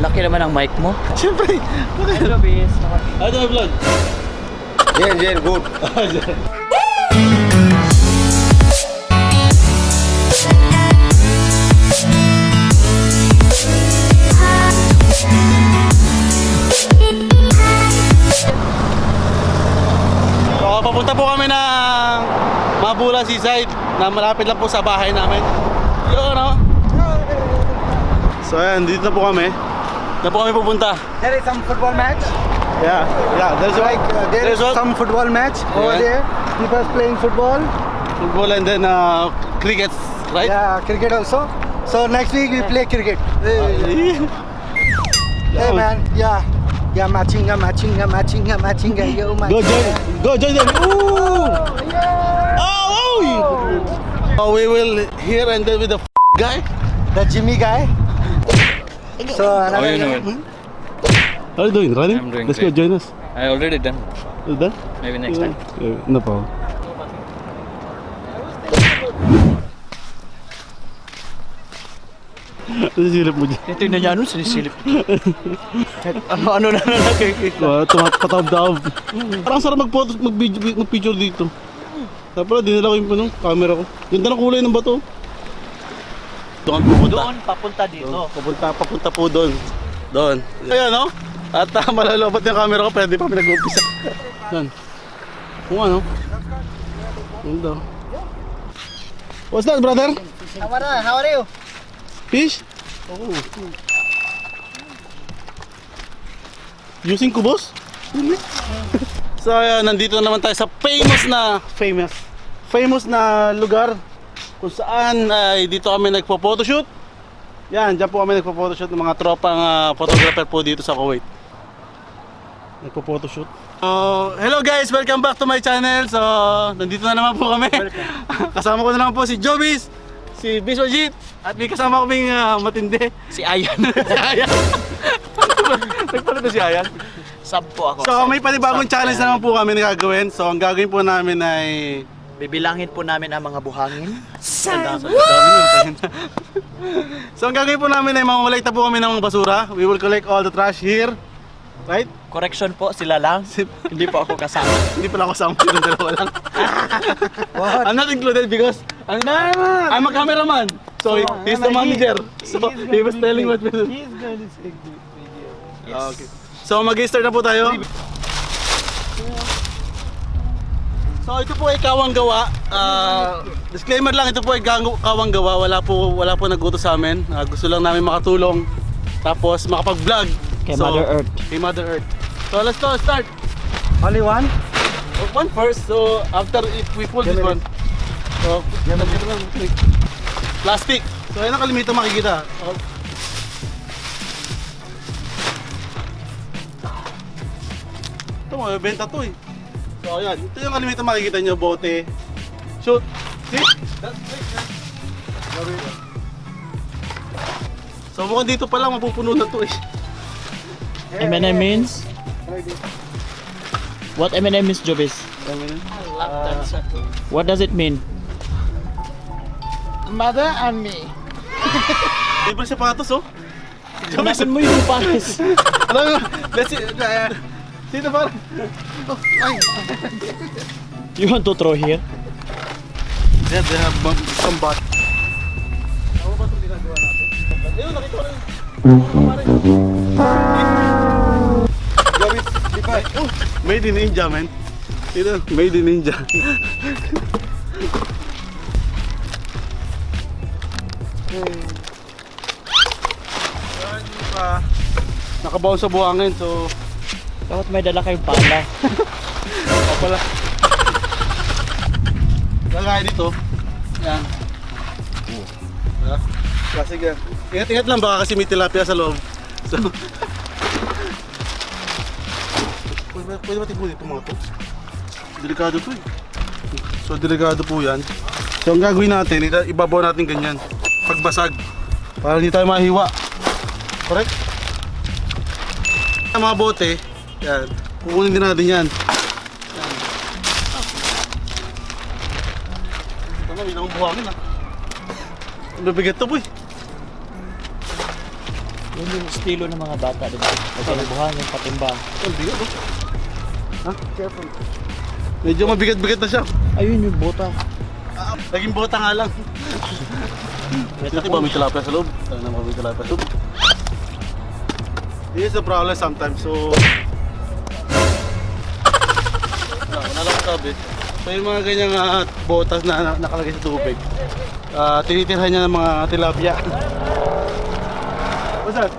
Laki naman ang mic mo. Siyempre. Hello, bis. Ano yung vlog? Jen, good. So, papunta po kami ng Mahboula, Seaside na malapit lang po sa bahay namin. Yun, no? So, ayan, dito na po kami. Na po kami pupunta. There is some football match. Yeah, there's There is some football match over there. People playing football. football and then cricket, right? Yeah, cricket also. So next week we play cricket. Hey man, yeah, matching, yo, matching. Go join them. Ooh! Oh, we will here and then with the guy. The Jimmy guy. So How another you know guy. it? How are you doing? Running? I'm doing Let's great. go join us. I already done. Is that? Maybe next time. No problem. Sisilip mo dyan. Tingnan niya ano, sinisilip. Ano na nakikita. Tumatawag-tawag. Parang sarap mag-picture dito. Tapos dinala ko yung camera ko. Ganda ng kulay ng bato. Doon pupunta. Doon, papunta dito. Papunta po doon. Doon. Ayan, no? At malalobat yung camera ko, pwede pa pinag-umpisa. Yan. Kung ano. Ganda. What's that, brother? How are you? Fish? Oh. Using kubos? So ayan, nandito na naman tayo sa famous na lugar kung saan ay dito kami nagpo-photoshoot. Yan, dyan po kami nagpo-photoshoot ng mga tropang photographer po dito sa Kuwait. Nagpo-photoshoot. Hello guys, welcome back to my channel. So, nandito na naman po kami. Kasama ko na naman po si Jobis, si Biswajit, at may kasama kaming matindi. Si Ayan. Si Ayan. Nagpalit na si Ayan. Sub po ako. So may panibagong challenge na naman po kami na gagawin. So ang gagawin po namin ay Bibilangin po namin ang mga buhangin. So ang gagawin po namin ay mangolekta po kami ng basura. We will collect all the trash here. Right? Correction po, sila lang. Hindi po ako kasama. Hindi pala ako sama, yung dalawa lang. I'm not included because I'm a cameraman. So he's the manager. So he was telling what we do. He's going to take the video. Okay. So mag-start na po tayo. So ito po ay kawang-gawa. Disclaimer lang, ito po ay kawang-gawa. Wala po nag-utos sa amin. Gusto lang namin makatulong. Tapos makapag-vlog. Kay Mother Earth. Kay Mother Earth. So let's go, start. Only one? One first. So after if we pull this one. So plastic. So yan ang kalimito makikita. Ito, mabibenta to eh. So ayan, ito yung kalimito makikita nyo, bote. Shoot. See? That's great, man. So mukhang dito pa lang mapupuno na to eh. M&M means? What M&M means, Jobis? What does it mean? Mother and me. Libre sapatos oh. Nasaan mo yung pares? Alam mo, let's see. Dito parang. Oh, ay. You want to throw here? Yeah, they have some bat. Ano ba itong ginagawa natin? Ayun, nakita ko rin. Oh, made in India, man. Ito, made in India. Nakabaon sa buhangin, so Dapat may dala kayong pala. o pala. Lagay dito. Yan. Kasi yan. Ingat-ingat lang, baka kasi may tilapia sa loob. So, pwede ba tignan dito mga to? Delikado to eh. So delikado po yan. So ang gagawin natin, ibabaw natin ganyan. Pagbasag. Para hindi tayo mahiwa. Correct? Ang mga bote, yan. Kukunin din natin yan. Yan. Ito na, hindi buhangin ah. Ang bibigat to boy. Yun yung estilo ng mga bata, di ba? Pagkalabuhan yung patimba. Ang bigat oh. Ha? Careful. Medyo mabigat-bigat na siya. Ayun yung bota. Naging bota nga lang. Dito ba may tilapia sa loob? Sana naman may tilapia sa loob. This is the problem sometimes. So wala lang sabi. So yung mga ganyang botas na nakalagay sa tubig, tinitirhan niya ng mga tilapia. What's that?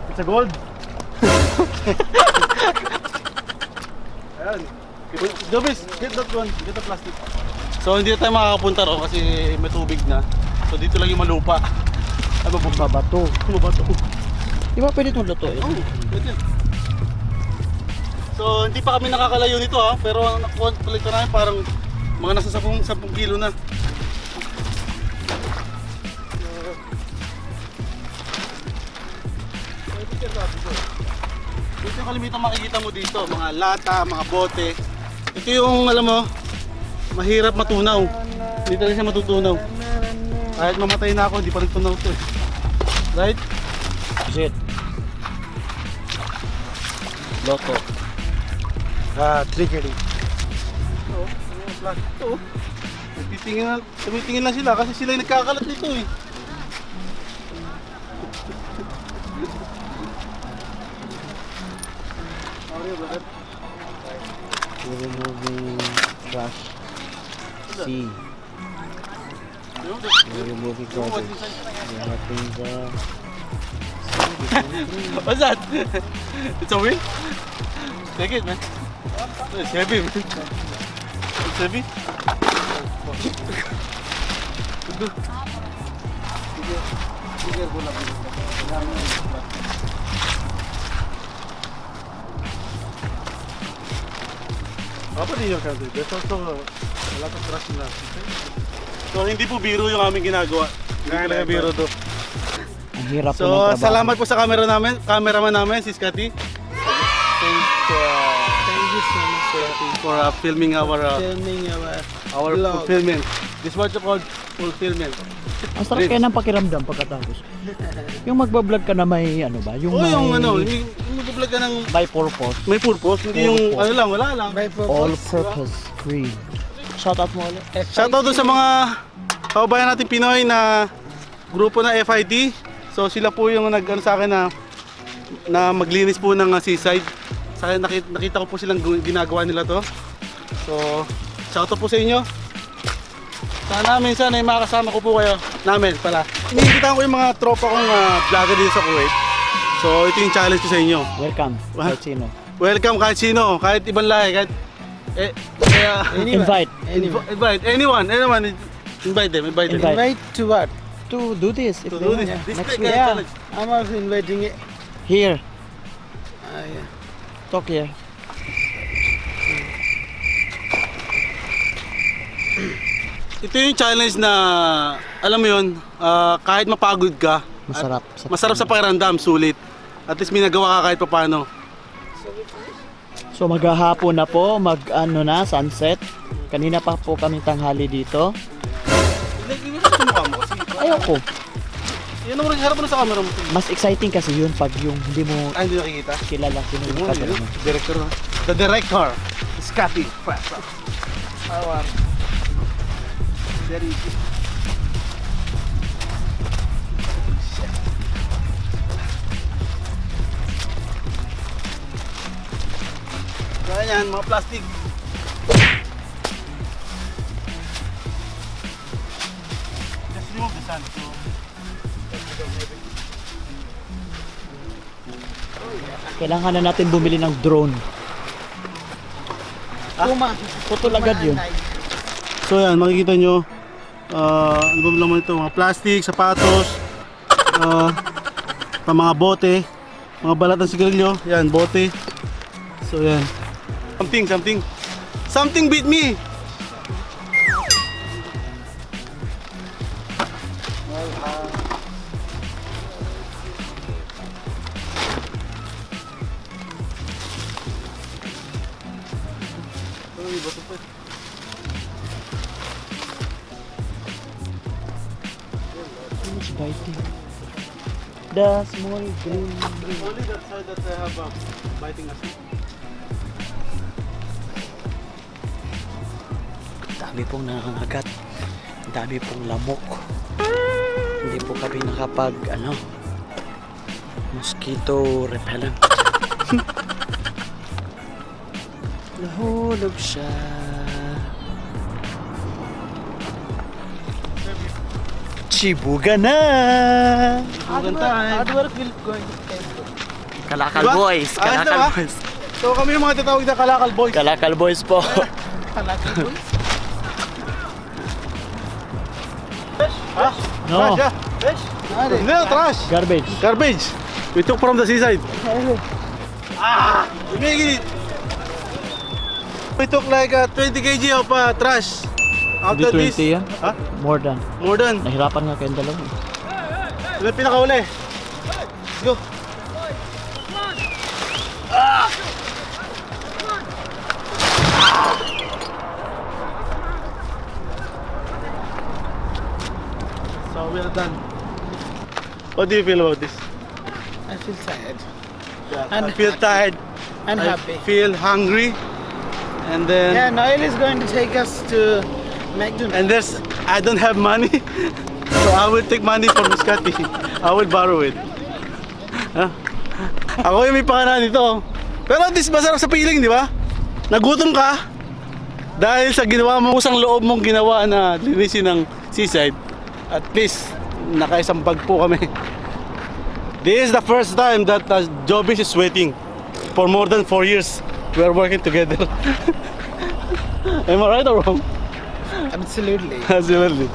It's a gold? Ayan. Jobis, get that one. Get the plastic. So hindi na tayo makakapunta ro kasi may tubig na. So dito lang yung malupa. Ano ba Babato. bato? Di ba pwede itong luto? Oh, pwede. So hindi pa kami nakakalayo nito ha, pero ang nakuha namin parang mga nasa 10 kilo na. Ito yung kalimitang makikita mo dito, mga lata, mga bote. Ito yung alam mo, mahirap matunaw. Hindi talaga siya matutunaw. Kahit mamatay na ako, hindi pa nagtunaw ito eh. Right? Shit. Loto. Trickery. Oo, plastic to. Tumitingin lang sila kasi sila yung nagkakalat nito eh. We're removing trash. C. We're removing garbage. We're helping the... What's that? It's a wheel? Take it, man. It's heavy, man. It's heavy. Papa din yung country. There's also a lot of trash in that. So hindi po biro yung aming ginagawa. Hindi talaga biro to. Ang hirap po ng So trabaho. salamat po sa cameraman namin, si Scotty. Thank you so much For filming our filming our vlog. fulfillment. This is what you call fulfillment. Ang sarap kaya ng pakiramdam pagkatapos. Yung magbablog ka na may ano ba? Yung Oh, may yung ano, yung mag-vlog ka ng by purpose. may purpose, hindi yung Purpose. ano lang, wala lang. By purpose. All purpose free. Shout out mo ulit. Shoutout doon sa mga kababayan natin Pinoy na grupo ng FIT. So sila po yung nag-ano sa akin na maglinis po ng Seaside. Sa akin nakita ko po silang ginagawa nila to. So shoutout po sa inyo. Sana minsan ay makasama ko po kayo namin pala. Iniimbitahan ko yung mga tropa kong vlogger dito sa Kuwait. So ito yung challenge ko sa inyo. Welcome. What? Kahit sino. Welcome kahit sino, kahit ibang lahi, kahit Invite. invite anyone, invite them. Invite to what? To do this. If To they do want. this. This Next kind week. of Yeah, challenge. I'm also inviting it. Here. Yeah. Talk here. Ito yung challenge na, alam mo yun, kahit mapagod ka, Masarap. masarap sa pakiramdam, sulit. At least may nagawa ka kahit papano. So maghahapon na po, mag-ano na, sunset. Kanina pa po kami tanghali dito. Hindi mo sa mukha mo kasi. Ayoko. Yan ang harap mo na sa camera mo. Mas exciting kasi yun pag yung hindi mo Ay, hindi nakikita. kilala sino yung Yun, cutter yun. mo. Director na. The director, Scotty. Our Very easy. So ayan, mga plastic. Just remove the sand. So, Kailangan na natin bumili ng drone. Putol agad yun. so yan, makikita nyo. Ano ba naman ito? Mga plastic, sapatos, pa mga bote, mga balat ng sigarilyo. Yan, bote. So yan. Something beat me. It's biting. the small green tree. Only that side that I have biting us. Dami pong nangangagat. Dami pong lamok. Hindi po kami nakapag mosquito repellent. Nahulog siya. Chibuga na! Hard work will going to pay. Kalakal Diba? boys! Ayos Kalakal na ba? boys! So kami yung mga tatawag na kalakal boys. Kalakal boys po! Ha? No. Trash, Fish? No, trash. Garbage. Garbage. We took from the seaside. Imagine it. We took like 20 kg of trash. Out Hindi of this. 20 yan? Ha? More than. More than. Nahirapan nga kayong dalawa. Ito yung pinakauli. Let's go. So we are done. What do you feel about this? I feel tired I feel tired. and I happy. feel hungry. And then Yeah, Noel is going to take us to McDonald's. and I don't have money. So I will take money from Scotty. I will borrow it. Huh? Ako yung may pangalan nito. Pero at least masarap sa piling, di ba? Nagutom ka dahil sa ginawa mo, kusang loob mong ginawa na linisin ng Seaside. At least nakaisang bag po kami. This is the first time that Jobis is waiting. For more than 4 years, we are working together. Am I right or wrong? Absolutely. Absolutely.